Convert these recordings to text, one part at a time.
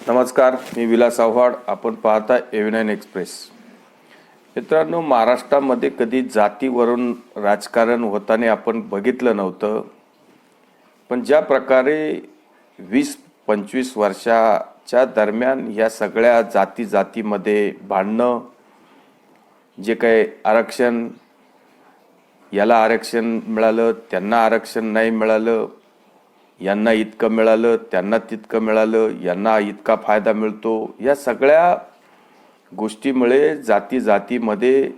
नमस्कार, मी विलास आव्हाड. आपण पाहता A9 एक्सप्रेस. मित्रांनो, महाराष्ट्रामध्ये कधी जातीवरून राजकारण होताना आपण बघितलं नव्हतं. पण ज्या प्रकारे 20-25 वर्षाच्या दरम्यान या सगळ्या जातीमध्ये भांडणं, जे काही आरक्षण, याला आरक्षण मिळालं, त्यांना आरक्षण नाही मिळालं, यांना इतकं मिळालं, त्यांना तितकं मिळालं, यांना इतका फायदा मिळतो, या सगळ्या गोष्टीमुळे जातीमध्ये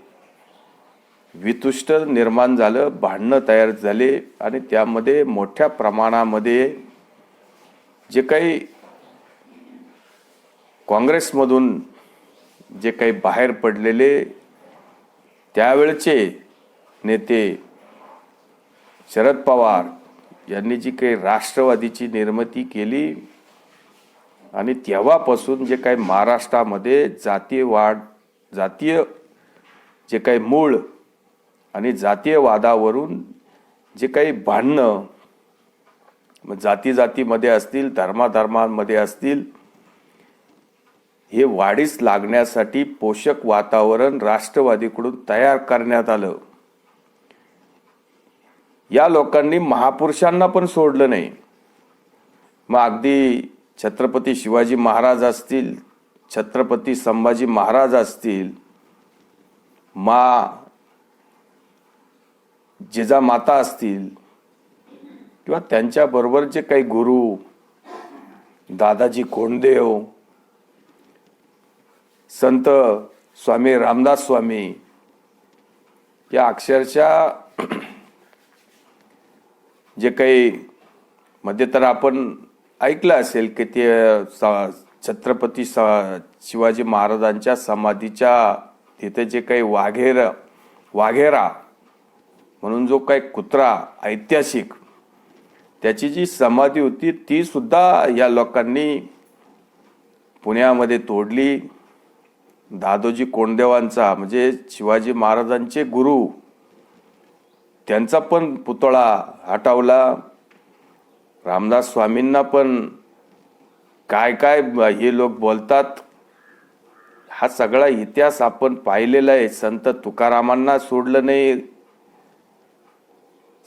वितुष्ट निर्माण झालं, भांडणं तयार झाले आणि त्यामध्ये मोठ्या प्रमाणामध्ये जे काही काँग्रेसमधून जे काही बाहेर पडलेले त्यावेळचे नेते शरद पवार यांनी जी काही राष्ट्रवादीची निर्मिती केली आणि तेव्हापासून जे काही महाराष्ट्रामध्ये जातीय जे काही मूळ आणि जातीयवादावरून जे काही भांडणं जातीमध्ये असतील, धर्मांमध्ये असतील, हे वाढीस लागण्यासाठी पोषक वातावरण राष्ट्रवादीकडून तयार करण्यात आलं. या लोकांनी महापुरुषांना पण सोडलं नाही. मग अगदी छत्रपती शिवाजी महाराज असतील, छत्रपती संभाजी महाराज असतील, जिजामाता असतील, किंवा त्यांच्याबरोबर जे काही गुरु दादाजी कोंडदेव, संत स्वामी रामदास स्वामी, या अक्षरशः जे काही मध्ये तर आपण ऐकलं असेल की ते छत्रपती शिवाजी महाराजांच्या समाधीच्या तिथे जे काही वाघेरा म्हणून जो काही कुत्रा ऐतिहासिक, त्याची जी समाधी होती ती सुद्धा या लोकांनी पुण्यामध्ये तोडली. दादोजी कोंडदेवांचा म्हणजे शिवाजी महाराजांचे गुरु, त्यांचा पण पुतळा हटवला. रामदास स्वामींना पण काय हे लोक बोलतात, हा सगळा इतिहास आपण पाहिलेला आहे. संत तुकारामांना सोडलं नाही,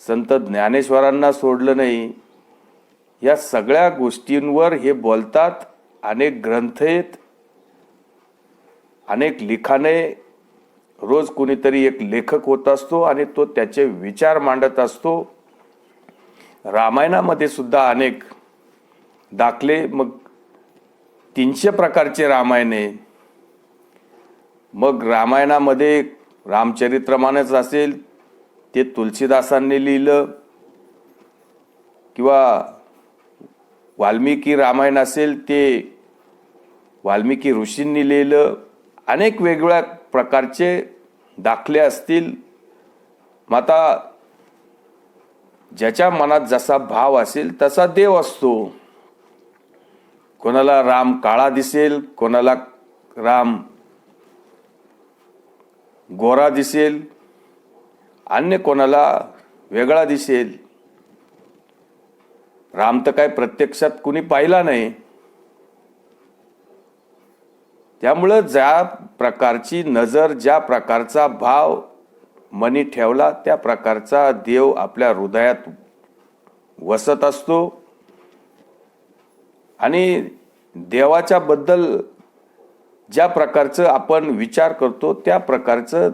संत ज्ञानेश्वरांना सोडलं नाही. या सगळ्या गोष्टींवर हे बोलतात. अनेक ग्रंथ आहेत, अनेक लिखाणे, रोज कोणीतरी एक लेखक होत असतो आणि तो त्याचे विचार मांडत असतो. रामायणामध्ये सुद्धा अनेक दाखले, मग 300 प्रकारचे रामायण आहे. मग रामायणामध्ये रामचरित्रमानस असेल ते तुलसीदासांनी लिहिलं, किंवा वाल्मिकी रामायण असेल ते वाल्मिकी ऋषींनी लिहिलं. अनेक वेगवेगळ्या प्रकारचे दाखले असतील. माता ज्याच्या मनात जसा भाव असेल तसा देव असतो. कोणाला राम काळा दिसेल, कोणाला राम गोरा दिसेल, अन्य कोणाला वेगळा दिसेल. राम तर काय प्रत्यक्षात कुणी पाहिला नाही. त्यामुळं ज्या प्रकारची नजर, ज्या प्रकारचा भाव मनी ठेवला, त्या प्रकारचा देव आपल्या हृदयात वसत असतो. आणि देवाच्या बद्दल ज्या प्रकारचं आपण विचार करतो त्या प्रकारचं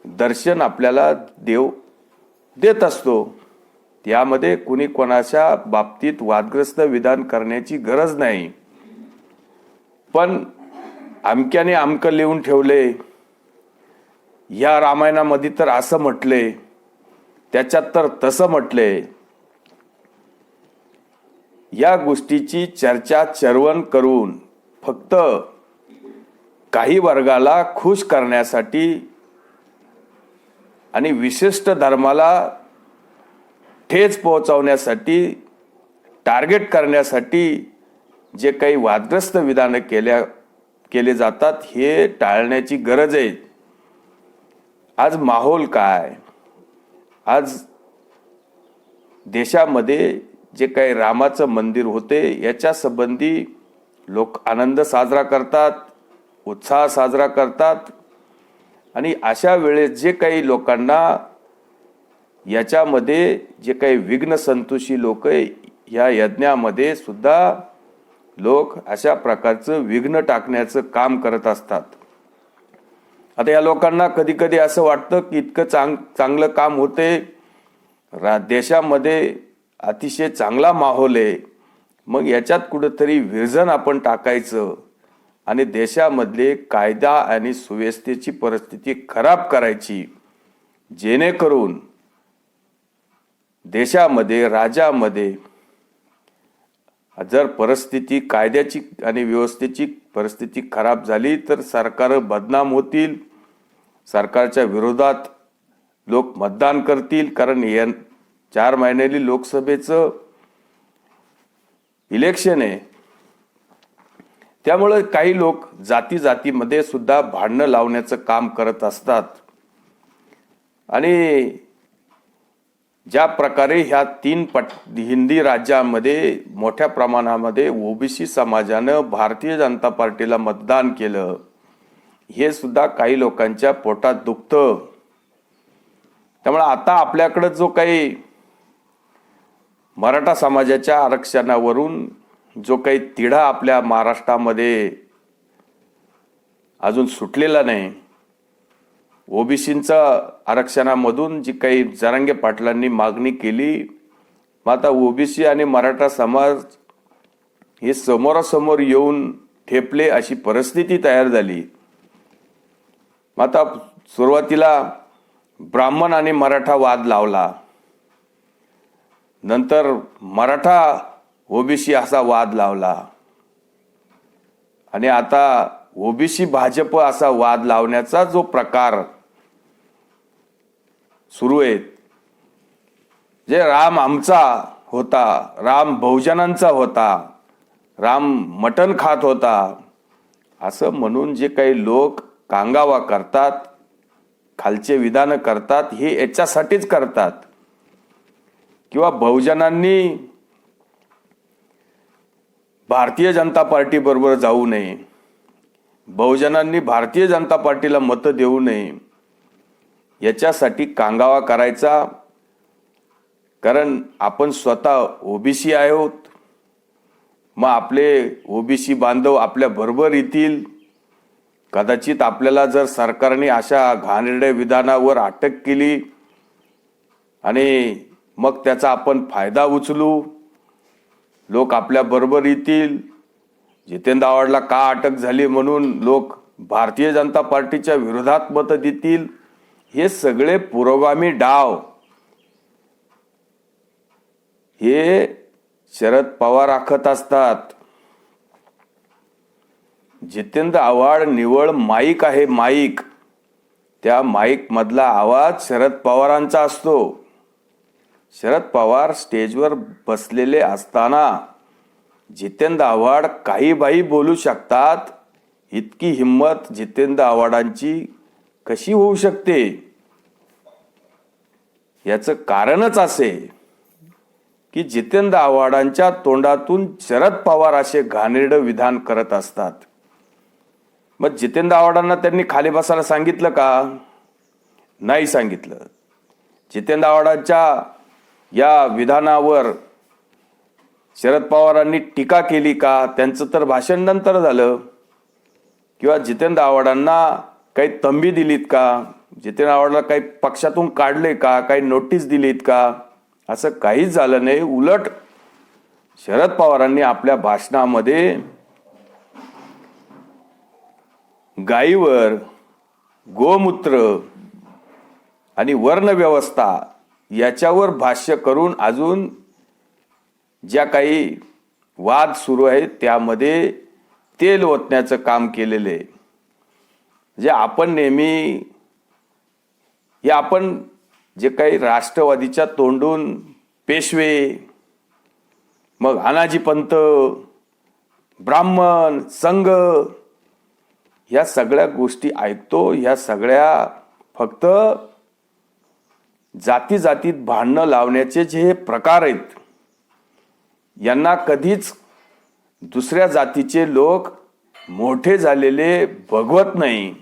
दर्शन आपल्याला देव देत असतो. त्यामध्ये कुणी कोणाच्या बाबतीत वादग्रस्त विधान करण्याची गरज नाही. पण अमक्याने अमकं लिहून ठेवले, या रामायणामध्ये तर असं म्हटले, त्याच्यात तर तसं म्हटले, या गोष्टीची चर्चा चर्वण करून फक्त काही वर्गाला खुश करण्यासाठी आणि विशिष्ट धर्माला ठेच पोहोचवण्यासाठी, टार्गेट करण्यासाठी जे काही वादग्रस्त विधानं केले जातात, हे टाळण्याची गरज आहे. आज माहोल काय, आज देशामध्ये जे काही रामाचं मंदिर होते याच्या संबंधी लोक आनंद साजरा करतात, उत्साह साजरा करतात. आणि अशा वेळेस जे काही लोकांना याच्यामध्ये जे काही विघ्न संतोषी लोक या यज्ञामध्ये सुद्धा लोक अशा प्रकारचं विघ्न टाकण्याचं काम करत असतात. आता या लोकांना कधी कधी असं वाटतं की इतकं चांगलं काम होते, देशामध्ये अतिशय चांगला माहोल आहे, मग याच्यात कुठंतरी विरजन आपण टाकायचं आणि देशामधले कायदा आणि सुव्यवस्थेची परिस्थिती खराब करायची, जेणेकरून देशामध्ये राज्यामध्ये जर परिस्थिती कायद्याची आणि व्यवस्थेची परिस्थिती खराब झाली तर सरकार बदनाम होतील, सरकारच्या विरोधात लोक मतदान करतील. कारण 4 महिन्याली लोकसभेचं इलेक्शन आहे. त्यामुळे काही लोक जातीमध्ये सुद्धा भांडणं लावण्याचं काम करत असतात. आणि ज्या प्रकारे ह्या 3 हिंदी राज्यांमध्ये मोठ्या प्रमाणामध्ये ओबीसी समाजानं भारतीय जनता पार्टीला मतदान केलं, हे सुद्धा काही लोकांच्या पोटात दुखतं. त्यामुळे आता आपल्याकडे जो काही मराठा समाजाच्या आरक्षणावरून जो काही तिढा आपल्या महाराष्ट्रामध्ये अजून सुटलेला नाही, ओबीसींचा आरक्षणामधून जी काही जरांगे पाटलांनी मागणी केली, मग आता ओबीसी आणि मराठा समाज हे समोरासमोर येऊन ठेपले अशी परिस्थिती तयार झाली. मग आता सुरुवातीला ब्राह्मण आणि मराठा वाद लावला, नंतर मराठा ओबीसी असा वाद लावला, आणि आता ओबीसी भाजप असा वाद लावण्याचा जो प्रकार सुरू आहे, जे राम आमचा होता, राम बहुजनांचा होता, राम मटण खात होता, असं म्हणून जे काही लोक कांगावा करतात, खालचे विधान करतात, हे याच्यासाठीच करतात. किंवा बहुजनांनी भारतीय जनता पार्टी बरोबर जाऊ नये, बहुजनांनी भारतीय जनता पार्टीला मतं देऊ नये, याच्यासाठी कांगावा करायचा. कारण आपण स्वतः ओबीसी आहोत, मग आपले ओबीसी बांधव आपल्या बरोबर येतील. कदाचित आपल्याला जर सरकारने अशा घाणेरड्या विधानावर अटक केली आणि मग त्याचा आपण फायदा उचलू, लोक आपल्या बरोबर येतील. जितेंद्र आव्हाडला का अटक झाली म्हणून लोक भारतीय जनता पार्टीच्या विरोधात मतं देतील. हे सगळे पुरोगामी डाव हे शरद पवार आखत असतात. जितेंद्र आव्हाड निवळ माईक आहे, माईक. त्या माईक मधला आवाज शरद पवारांचा असतो. शरद पवार स्टेजवर बसलेले असताना जितेंद्र आव्हाड काही बाई बोलू शकतात, इतकी हिम्मत जितेंद्र आव्हाडांची कशी होऊ शकते? याचं कारणच असे की जितेंद्र आव्हाडांच्या तोंडातून शरद पवार असे घाणेरडं विधान करत असतात. मग जितेंद्र आव्हाडांना त्यांनी खाली बसायला सांगितलं का? नाही सांगितलं. जितेंद्र आव्हाडांच्या या विधानावर शरद पवारांनी टीका केली का? त्यांचं तर भाषण नंतर झालं. किंवा जितेंद्र आव्हाडांना काही तंबी दिलीत का? जितेंद्र आव्हाडला काही पक्षातून काढले का? काही नोटीस दिलीत का? असं काहीच झालं नाही. उलट शरद पवारांनी आपल्या भाषणामध्ये गायीवर, गोमूत्र आणि वर्णव्यवस्था याच्यावर भाष्य करून अजून ज्या काही वाद सुरू आहेत त्यामध्ये तेल ओतण्याचं काम केलेले. जे आपण नेहमी आपण जे काही राष्ट्रवादीच्या तोंडून पेशवे, मग अनाजी पंत, ब्राह्मण संघ, ह्या सगळ्या गोष्टी ऐकतो. ह्या सगळ्या फक्त जातीत भांडणं लावण्याचे जे प्रकार आहेत, यांना कधीच दुसऱ्या जातीचे लोक मोठे झालेले बघवत नाही.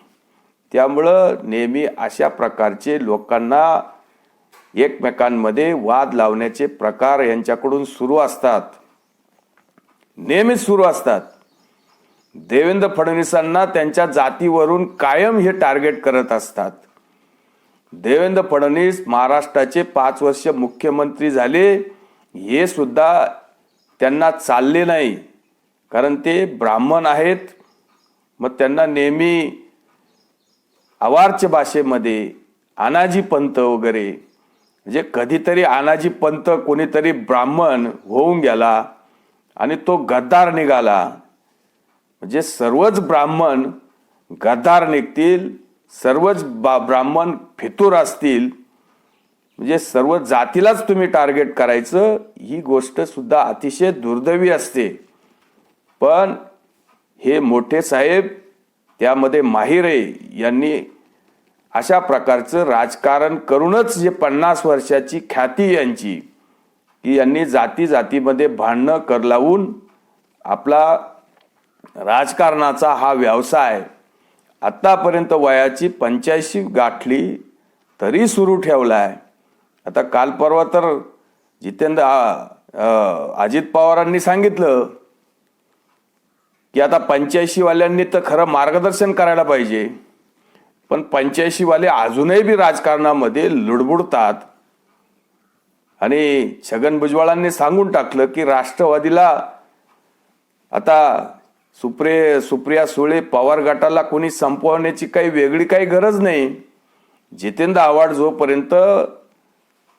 त्यामुळं नेहमी अशा प्रकारचे लोकांना एकमेकांमध्ये वाद लावण्याचे प्रकार यांच्याकडून सुरू असतात, नेहमीच सुरू असतात. देवेंद्र फडणवीसांना त्यांच्या जातीवरून कायम हे टार्गेट करत असतात. देवेंद्र फडणवीस महाराष्ट्राचे 5 वर्ष मुख्यमंत्री झाले, हे सुद्धा त्यांना चालले नाही, कारण ते ब्राह्मण आहेत. मग त्यांना नेहमी आवारच्या भाषेमध्ये अनाजी पंत वगैरे, म्हणजे कधीतरी अनाजी पंत कोणीतरी ब्राह्मण होऊन गेला आणि तो गद्दार निघाला, म्हणजे सर्वच ब्राह्मण गद्दार निघतील, सर्वच ब्राह्मण फितूर असतील, म्हणजे सर्व जातीलाच तुम्ही टार्गेट करायचं, ही गोष्ट सुद्धा अतिशय दुर्दैवी असते. पण हे मोठे साहेब त्यामध्ये माहिर आहे. यांनी अशा प्रकारचं राजकारण करूनच जे 50 वर्षाची ख्याती यांची, की यांनी जाती जातीमध्ये भांडणं कर लावून आपला राजकारणाचा हा व्यवसाय आतापर्यंत वयाची 85 गाठली तरी सुरू ठेवलाय. आता काल परवा तर अजित पवारांनी सांगितलं की आता 85 वाल्यांनी तर खरं मार्गदर्शन करायला पाहिजे, पण 85 वाले अजूनही बी राजकारणामध्ये लुडबुडतात. आणि छगन भुजबळांनी सांगून टाकलं की राष्ट्रवादीला आता सुप्रिया सुळे पवार गटाला कोणी संपवण्याची काही वेगळी काही गरज नाही. जितेंद्र आव्हाड जोपर्यंत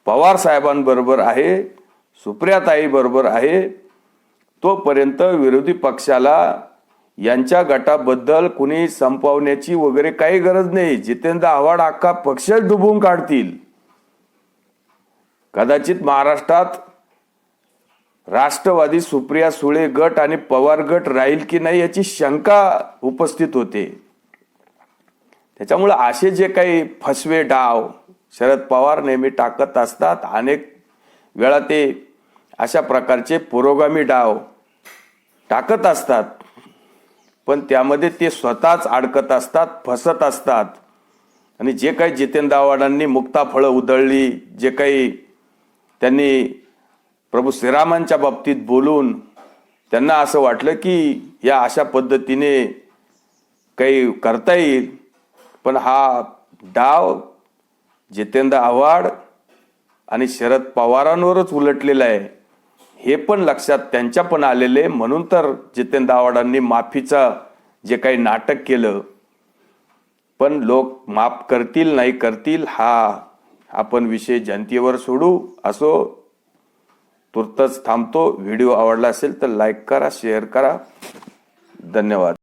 पवार साहेबांबरोबर आहे, सुप्रियाताई बरोबर आहे, तोपर्यंत विरोधी पक्षाला यांच्या गटाबद्दल कुणी संपवण्याची वगैरे काही गरज नाही. जितेंद्र आव्हाड अख्खा पक्ष डुबून काढतील. कदाचित महाराष्ट्रात राष्ट्रवादी सुप्रिया सुळे गट आणि पवार गट राहील की नाही याची शंका उपस्थित होते. त्याच्यामुळे असे जे काही फसवे डाव शरद पवार नेहमी टाकत असतात, अनेक वेळा ते अशा प्रकारचे पुरोगामी डाव टाकत असतात, पण त्यामध्ये ते स्वतःच अडकत असतात, फसत असतात. आणि जे काही जितेंद्र आव्हाडांनी मुक्ताफळं उधळली, जे काही त्यांनी प्रभू श्रीरामांच्या बाबतीत बोलून त्यांना असं वाटलं की या अशा पद्धतीने काही करता येईल, पण हा डाव जितेंद्र आव्हाड आणि शरद पवारांवरच उलटलेला आहे, हे पण लक्षात त्यांच्या पण आलेले. म्हणून तर जितेंद्र आव्हाडांनी माफीचा जे काही नाटक केलं, पण लोक माफ करतील नाही करतील हा आपण विषय जनतेवर सोडू. असो, तुर्तच थांबतो. व्हिडिओ आवडला असेल तर लाईक करा, शेअर करा. धन्यवाद.